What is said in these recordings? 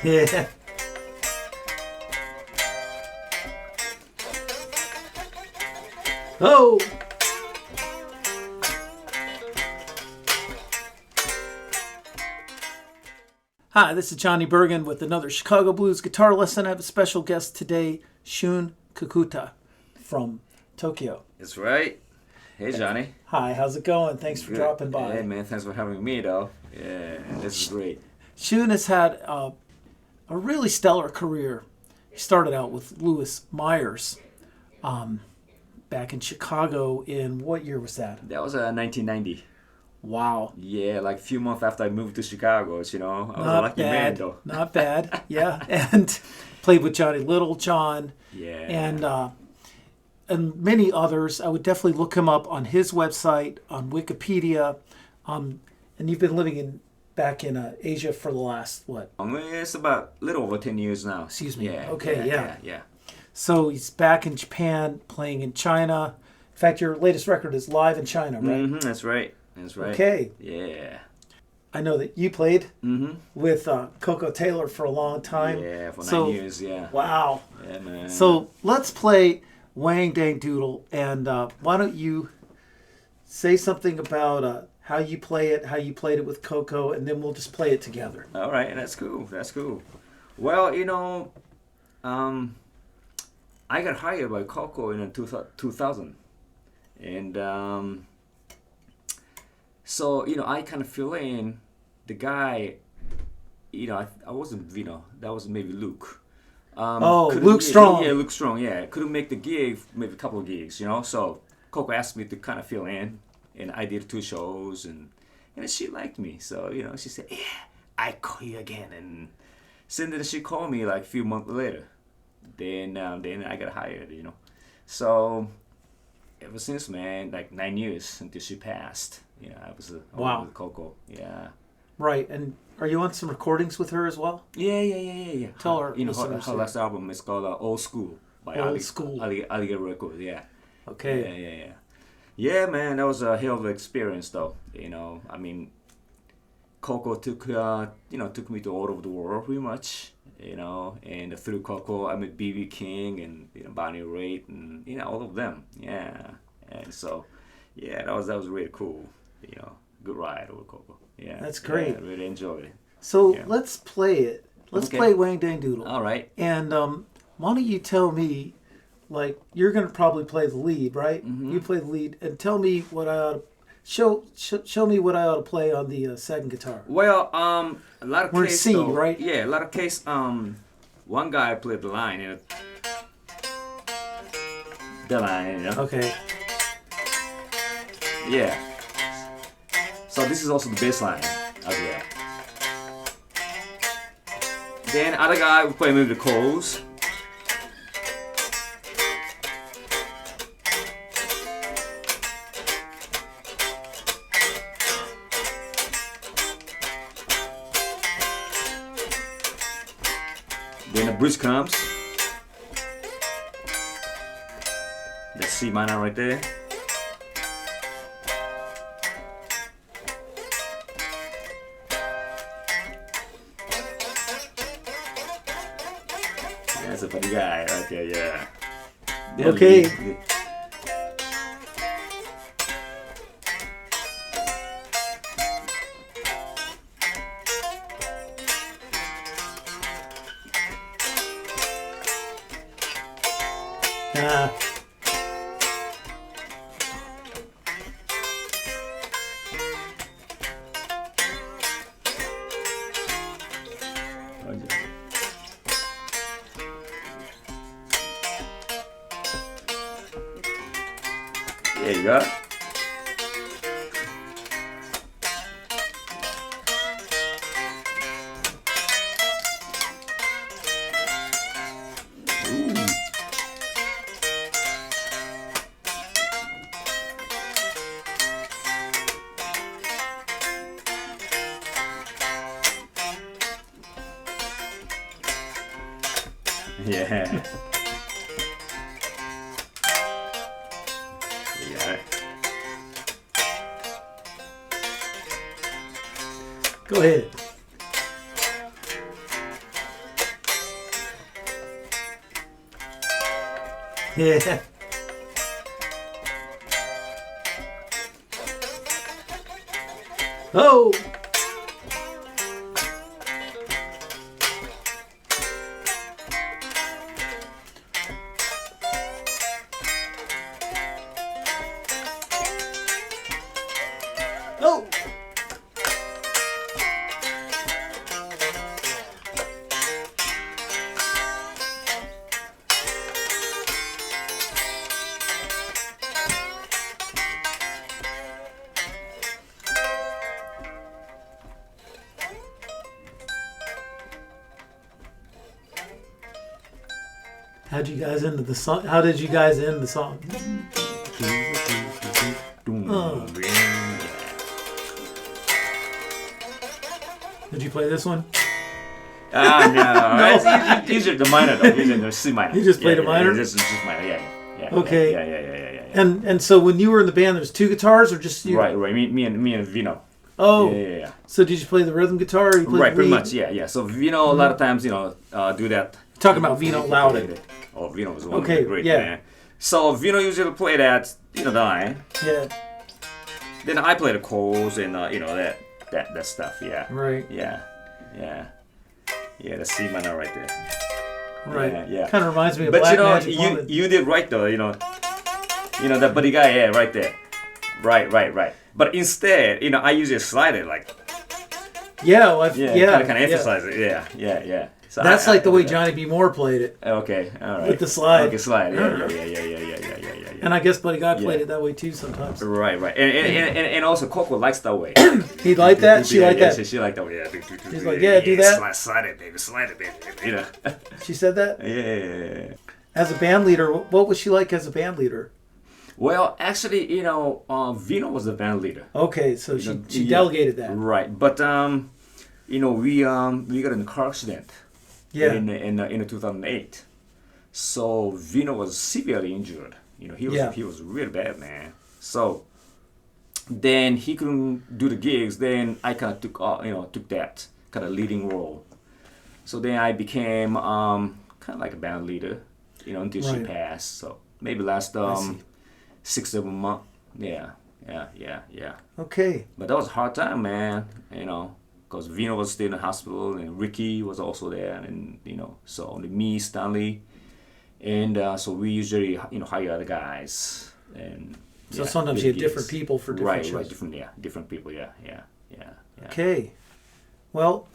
Yeah. Oh! Hi, this is Johnny Burgin with another Chicago Blues guitar lesson. I have a special guest today, Shun Kikuta from Tokyo. That's right. Hey, Johnny. Hi, how's it going? Thanks for dropping by. Hey, man, thanks for having me, though. Yeah, this is great. Shun has had a really stellar career. He started out with Louis Meyers back in Chicago in, what year was that? That was 1990. Wow. Yeah, like a few months after I moved to Chicago, you know. I was a lucky man, though. Not bad, yeah. And played with Johnny Littlejohn. Yeah. And many others. I would definitely look him up on his website, on Wikipedia. And you've been living back in Asia for the last, what? It's about a little over 10 years now. Excuse me. Yeah. Okay, Yeah. So he's back in Japan, playing in China. In fact, your latest record is live in China, right? Mm-hmm, that's right. Okay. Yeah. I know that you played with Koko Taylor for a long time. Yeah, for 9 years, yeah. Wow. Yeah, man. So let's play Wang Dang Doodle, and why don't you say something about how you play it, how you played it with Koko, and then we'll just play it together. All right, that's cool. Well, I got hired by Koko in 2000, and so I kind of fill in the guy. I wasn't that was maybe Luke. Luke Strong. Yeah, Luke Strong. Yeah, couldn't make the gig, maybe a couple of gigs. So Koko asked me to kind of fill in, and I did 2 shows, and she liked me. So she said, "Yeah, I call you again." And then she called me like a few months later. Then I got hired. So ever since, man, like 9 years until she passed. I was with Koko. Yeah. Right, and are you on some recordings with her as well? Yeah. Tell her. Her last album is called Old School by Alligator Records. Yeah. Okay. Yeah, man, that was a hell of an experience, though. Koko took me to all over the world, pretty much. And through Koko, I met B.B. King and Bonnie Raitt and all of them. Yeah, and so that was really cool. Good ride with Koko. Yeah, that's great. I really enjoyed it. So let's play it. Let's play Wang Dang Doodle. All right. And why don't you tell me, like, you're going to probably play the lead, right? Mm-hmm. You play the lead, and tell me what I ought to show me what I ought to play on the second guitar. Well, a lot of we're case, C, though, right? Yeah, a lot of case. One guy played the line. The line. Okay. Yeah. So this is also the bass line as well. Then other guy will play maybe the chorus. Then the bridge comes. That's C minor right there. That's a funny guy. Okay, yeah. Okay. There you go. Yeah. You got it. Go ahead. Yeah. Oh. Oh. How'd you guys end the song? How did you guys end the song? Oh. Did you play this one? No. These are the minor though. These are the C minor. You just played a minor? This is just minor. Yeah. Okay. Yeah. And so when you were in the band, there's two guitars or just you? Right. Me and Vino. Oh. Yeah. So did you play the rhythm guitar? Or you played Right, pretty lead? much. Yeah. So Vino a lot of times, do that. Talking about Vino Loudon. Oh, Vino was one Okay, of the great man. So Vino usually play that, the line. Yeah. Then I play the chords and that stuff. Yeah. Right. Yeah. The C minor right there. Right. Yeah. Kind of reminds me of But Black Magic Woman. you did right though. That buddy guy. Yeah, right there. Right. But instead, I usually slide it like. Yeah. Well, kind of emphasize it. Yeah. So That's like the way Johnny B. Moore played it. Okay, all right. With the slide. Okay, slide. Yeah. And I guess Buddy Guy played it that way too sometimes. Right. And also Koko likes that way. He liked that? She liked that? She liked that way. Yeah. She's like, yeah, do that. Slide it, baby. She said that? Yeah. As a band leader, what was she like as a band leader? Well, actually, Vino was the band leader. Okay, so she delegated that. Right, but we got in a car accident. Yeah. In 2008. So Vino was severely injured. He was really bad, man. So then he couldn't do the gigs. Then I kind of took that kind of leading role. So then I became kind of like a band leader, until she passed. So maybe last 6-7 months. Yeah. Okay. But that was a hard time, man. Because Vino was still in the hospital, and Ricky was also there, and so only me, Stanley, and so we usually hire other guys, and so sometimes you have different people for different shows. Different people, yeah. Okay, well,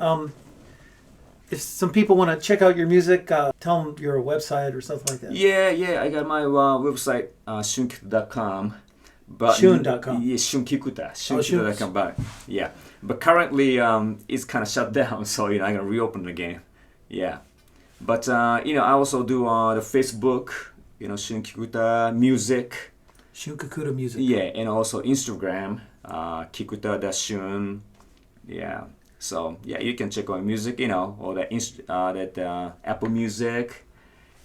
if some people want to check out your music, tell them your website or something like that. Yeah, I got my website, shunkikuta.com. Shun.com. Yeah, Shun Kikuta. Shunkikuta.com. But yeah. But currently, it's kind of shut down, so I'm gonna reopen again. Yeah, but I also do the Facebook, Shun Kikuta music. Shun Kikuta music. Yeah, and also Instagram, Kikuta-Shun. Yeah, so yeah, you can check out music, or that Apple Music,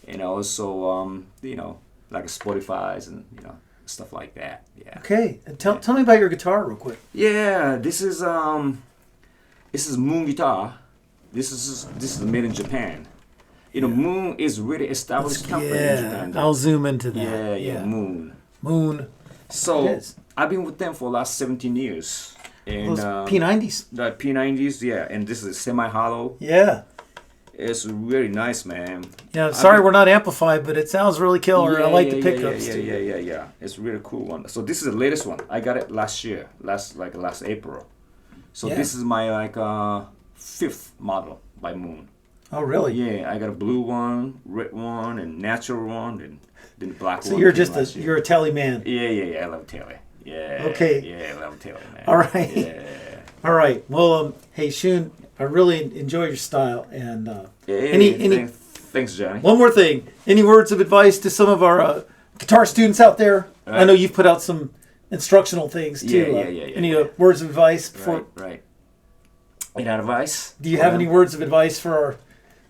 and also like Spotify's and stuff like that. Yeah. Okay, and tell me about your guitar real quick. Yeah, this is Moon guitar. This is made in Japan. Moon is really established company in Japan. I'll zoom into that. Yeah, Moon. So I've been with them for the last 17 years. And those P90s. The P90s, yeah, and this is semi-hollow. Yeah. It's really nice, man. Yeah, sorry we're not amplified, but it sounds really killer. I like the pickups too. Yeah. It's a really cool one. So this is the latest one. I got it last year, last April. So this is my 5th model by Moon. Oh, really? Yeah, I got a blue one, red one, and natural one, and then the black one. So you're a telly man. Yeah. I love telly. Yeah. Okay. Yeah, I love telly, man. All right. Yeah. All right. Well, hey Shun, I really enjoy your style, and thanks, Johnny. One more thing. Any words of advice to some of our guitar students out there? Right. I know you've put out some instructional things too. Yeah. Any words of advice? Right. Any advice? Do you have any words of advice for our?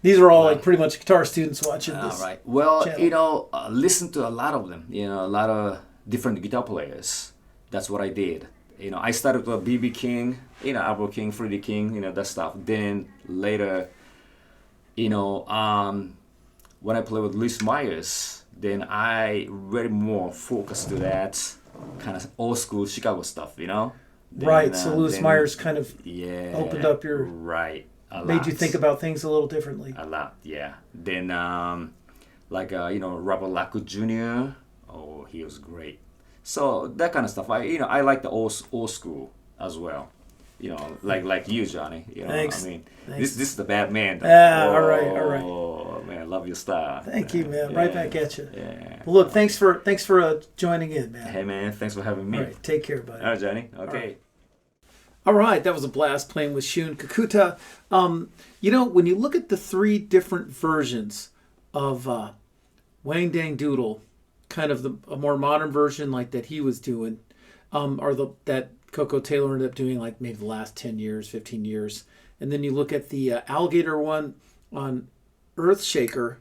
These are all like pretty much guitar students watching this. All right. Well, channel. listen to a lot of them. A lot of different guitar players. That's what I did. I started with B.B. King, Albert King, Freddie King, that stuff. Then later, when I play with Louis Meyers, then I very more focus to that kind of old school Chicago stuff, you know. Right. So Louis Meyers kind of opened up your made you think about things a little differently. A lot, yeah. Then Robert Lackwood Jr. Oh, he was great. So that kind of stuff. I like the old school as well. Like you, Johnny. Thanks. I mean, this is the bad man. All right. Oh man, I love your style. Thank you, man. Yeah. Right back at you. Yeah. Well, look, thanks for joining in, man. Hey, man, thanks for having me. All right, take care, buddy. All right, Johnny. Okay. All right, that was a blast playing with Shun Kikuta. When you look at the 3 different versions of Wang Dang Doodle, kind of a more modern version like that he was doing, that Koko Taylor ended up doing like maybe the last 10 years, 15 years. And then you look at the Alligator one on Earthshaker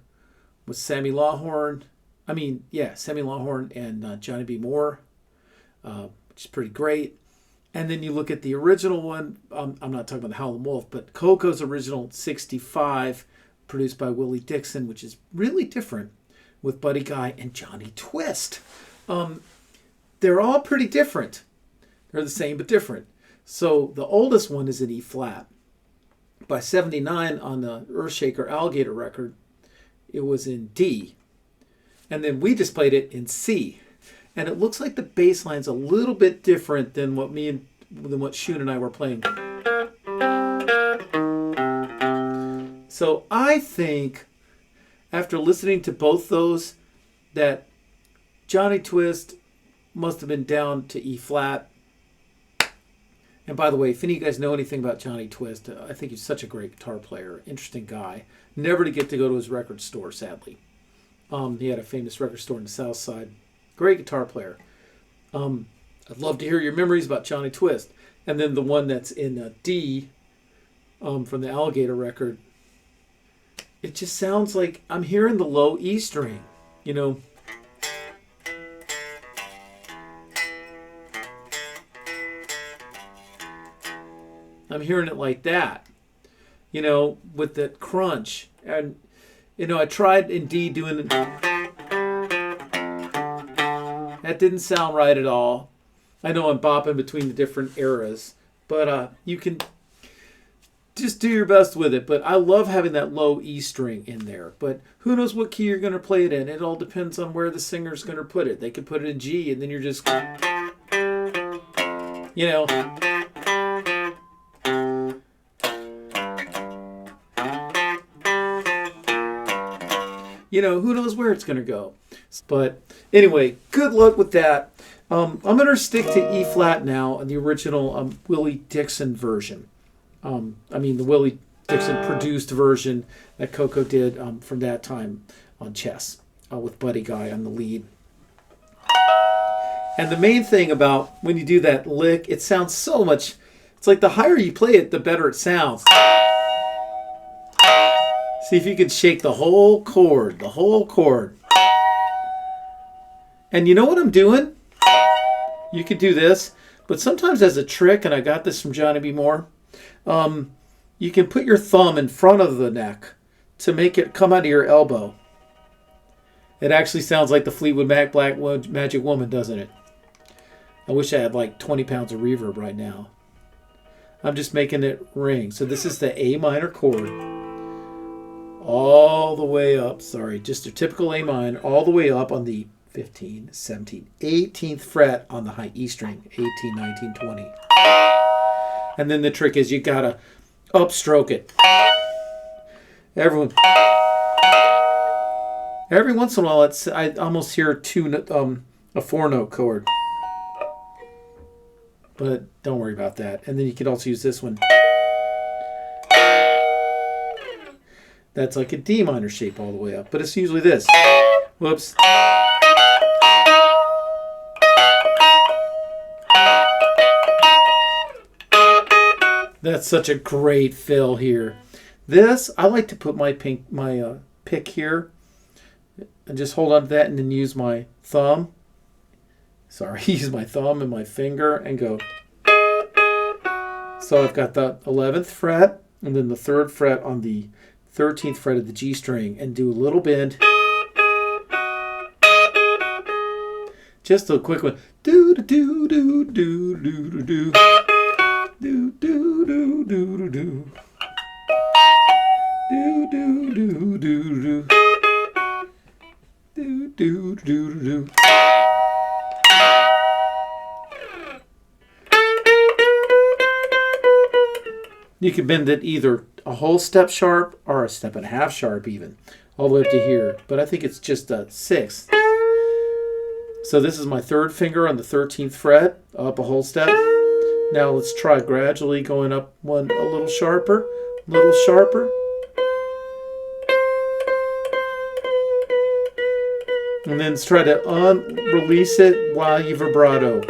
with Sammy Lawhorn. Sammy Lawhorn and Johnny B. Moore, which is pretty great. And then you look at the original one. I'm not talking about the Howlin' Wolf, but Coco's original 65, produced by Willie Dixon, which is really different, with Buddy Guy and Johnny Twist. They're all pretty different. They're the same but different. So the oldest one is in E flat. By 79 on the Earthshaker Alligator record, it was in D. And then we just played it in C. And it looks like the bass line's a little bit different than what Shun and I were playing. So I think, after listening to both those, that Johnny Twist must have been down to E flat. And by the way, if any of you guys know anything about Johnny Twist, I think he's such a great guitar player, interesting guy. Never to get to go to his record store, sadly. He had a famous record store in the South Side. Great guitar player. I'd love to hear your memories about Johnny Twist. And then the one that's in D from the Alligator record, it just sounds like I'm hearing the low E string, I'm hearing it like that, with that crunch. And, I tried in D doing it. That didn't sound right at all. I know I'm bopping between the different eras, but you can just do your best with it. But I love having that low E string in there. But who knows what key you're going to play it in? It all depends on where the singer's going to put it. They could put it in G, and then you're just, who knows where it's going to go. But anyway, good luck with that. I'm going to stick to E flat now on the original Willie Dixon version. The Willie Dixon produced version that Koko did from that time on Chess with Buddy Guy on the lead. And the main thing about when you do that lick, it sounds so much, it's like the higher you play it, the better it sounds. See if you can shake the whole chord. And you know what I'm doing? You could do this, but sometimes as a trick, and I got this from Johnny B. Moore, you can put your thumb in front of the neck to make it come out of your elbow. It actually sounds like the Fleetwood Mac Black Magic Woman, doesn't it? I wish I had like 20 pounds of reverb right now. I'm just making it ring. So this is the A minor chord. All the way up, just a typical A minor, all the way up on the 15, 17, 18th fret on the high E string, 18, 19, 20. And then the trick is you gotta upstroke it. Every once in a while, I almost hear a 4-note chord. But don't worry about that. And then you can also use this one. That's like a D minor shape all the way up. But it's usually this. Whoops. That's such a great fill here. This, I like to put my pick here and just hold on to that and then use my thumb. Use my thumb and my finger and go. So I've got the 11th fret and then the 3rd fret on the 13th fret of the G string and do a little bend. Just a quick one. Do do do do do do do do do do do do. Do do do do do do do do do. You can bend it either a whole step sharp or a step and a half sharp even, all the way up to here. But I think it's just a sixth. So this is my third finger on the 13th fret, up a whole step. Now let's try gradually going up one a little sharper, a little sharper. And then let's try to release it while you vibrato.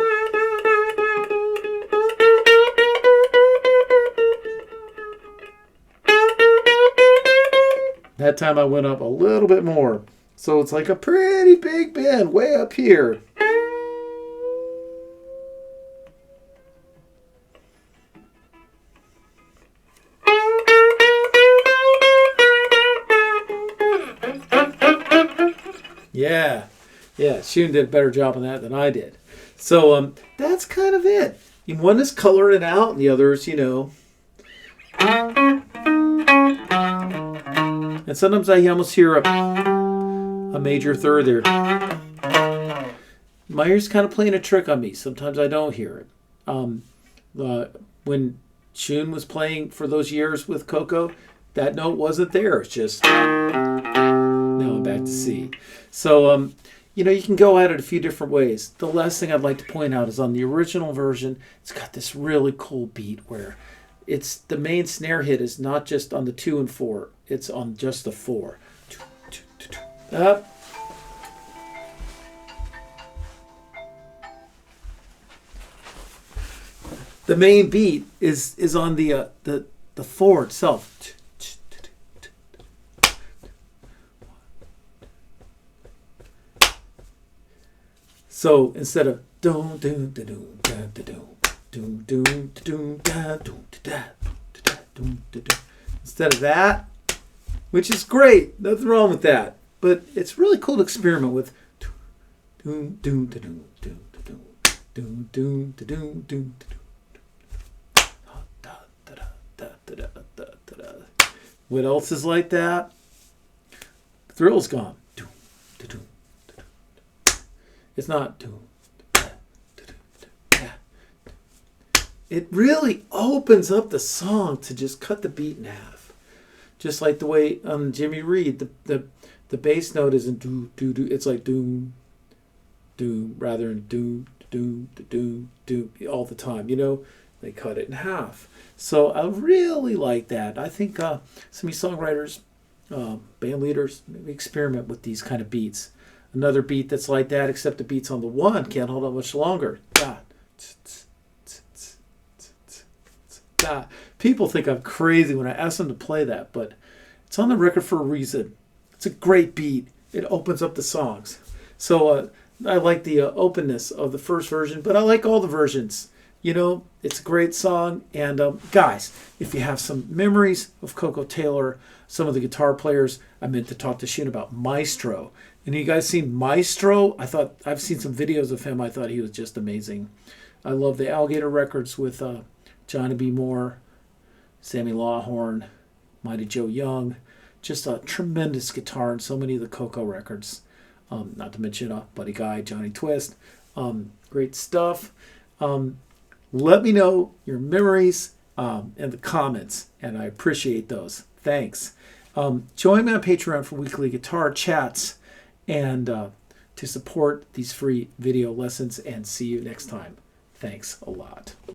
That time I went up a little bit more. So it's like a pretty big bend way up here. Yeah, Shun did a better job on that than I did. So that's kind of it. One is coloring it out, and the other is, And sometimes I almost hear a major third there. Meyers kind of playing a trick on me. Sometimes I don't hear it. When Shun was playing for those years with Koko, that note wasn't there. It's just, now I'm back to C. So, you can go at it a few different ways. The last thing I'd like to point out is on the original version, it's got this really cool beat where it's the main snare hit is not just on the 2 and 4. It's on just the 4. Up. The main beat is on the 4 itself. So instead of instead of that, which is great, nothing wrong with that, but it's really cool to experiment with. What else is like that? Thrill's gone. It's not. It really opens up the song to just cut the beat in half. Just like the way Jimmy Reed, the bass note isn't do do do. It's like do do rather than do do do do all the time. They cut it in half. So I really like that. I think some of these songwriters, band leaders, maybe experiment with these kind of beats. Another beat that's like that, except the beats on the 1 can't hold on much longer. People think I'm crazy when I ask them to play that, but it's on the record for a reason. It's a great beat. It opens up the songs. So I like the openness of the first version, but I like all the versions. It's a great song. And guys, if you have some memories of Koko Taylor, some of the guitar players, I meant to talk to Shun about Maestro. And you guys seen Maestro? I've seen some videos of him. I thought he was just amazing. I love the Alligator records with Johnny B. Moore, Sammy Lawhorn, Mighty Joe Young. Just a tremendous guitar in so many of the Koko records. Not to mention Buddy Guy, Johnny Twist. Great stuff. Let me know your memories in the comments, and I appreciate those. Thanks. Join me on Patreon for weekly guitar chats and to support these free video lessons, and see you next time. Thanks a lot.